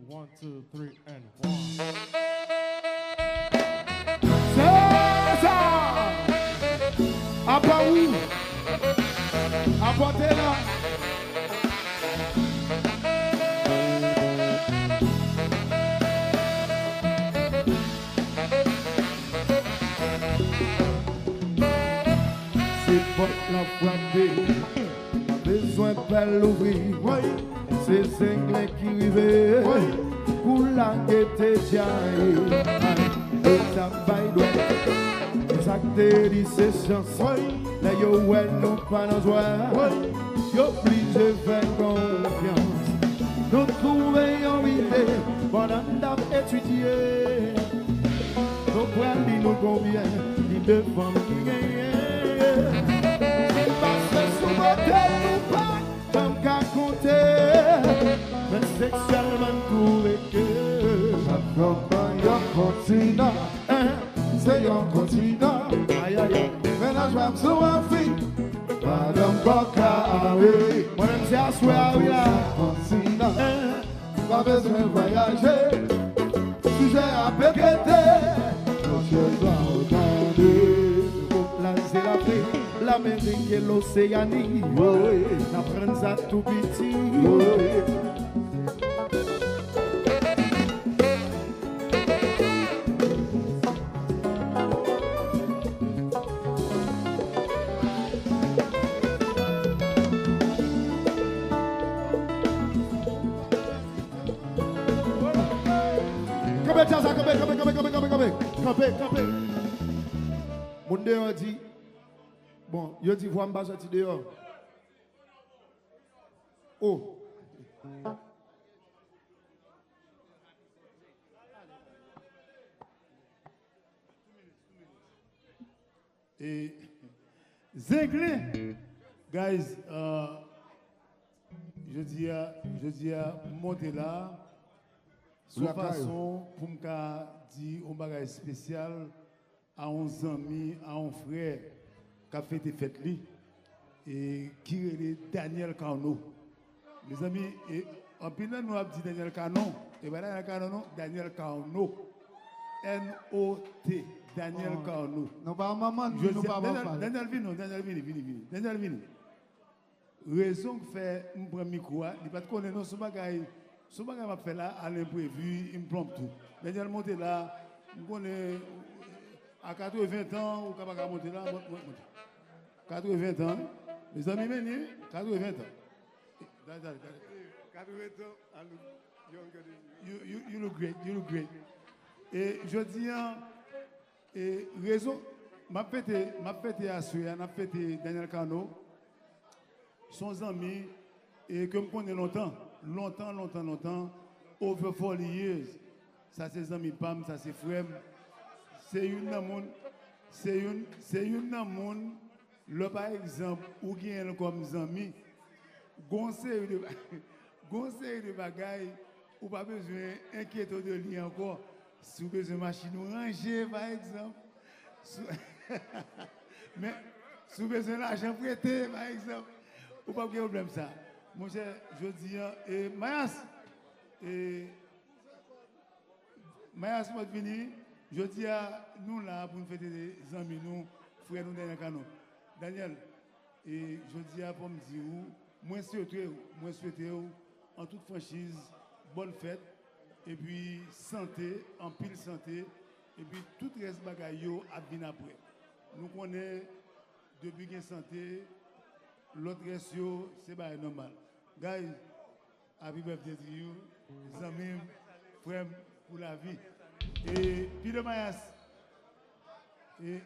One, two, three, and one. C'est ça. À part où? Apportez là. C'est pas la frappée. Besoin de pas l'ouvrir. C'est Zinglin qui rive. Pour la gaieté jaille. Et ça baille droit. Ça te dit c'est chance. Là yo ouais non pas dans joie. Yo obligé faire confiance. Nous trouver en idée. Pendant d'étudier. Nous prenons nous combien. Ni de femmes qui gagnent. Parce que sous votre nous pas. Comme qu'à compter. Mais sexuellement pour que j'accompagne un continent, c'est un continent. Aïe aïe aïe, maintenant je vais sur un fil, madame Boccaré. Moi-même c'est à soir, oui là. Continent, pas besoin de voyager, sujet à péqueter. Je dois regarder, là c'est l'Afrique, l'Amérique et l'Océanie. N'apprendre ça tout petit. Campé. Mon dehors dit, bon, il dit, vous m'en sortir dehors. Oh. Et Zinglin, guys, je dis à monter là, de façon pour me dire un bagage spécial à un ami, à un frère qui a fait des fêtes et qui est Daniel Carnot. Mes amis, en pinant nous avons dit Daniel Carnot, et bien Daniel Carnot, Daniel Carnot, N-O-T, Daniel Carnot. Non, pas maman, nous pas Daniel vini. Daniel vini. Raison que fait un premier micro, il pas connaître non ce bagage. Ce bagage m'a fait là à l'imprévu, il me plombe tout. Daniel monte là, je connais à 80 ans, ou capable monter là, 80 ans. Les amis menés, 80 ans. 80 ans, you look great. Et je dis, et raison, m'a fêté à Suya, m'a fêté Daniel Carnot, son ami, et que je connais longtemps, over 40 years. Ça c'est amis Pam, ça c'est frère. C'est une monde, le par exemple, ou qui est comme ami, conseil de bagaille, ou pas besoin d'inquiéter de lui encore. Si vous avez besoin de machine rangée, par exemple. Mais si vous avez besoin d'argent prêté, par exemple, ou pas de problème ça. Mon cher, je dis, et Mayas, votre venu, je dis à nous là pour nous fêter des amis, nous, frères, nous, Daniel Carnot. Daniel, et je dis à pour me dire, moi souhaiter, en toute franchise, bonne fête, et puis santé, en pile santé, et puis tout reste bagaille à venir après. Nous connaissons, depuis qu'il y a santé, l'autre reste, c'est pas normal. Guys, happy birthday to you, Zamim, frère pour la vie. Et Peter Mayas, et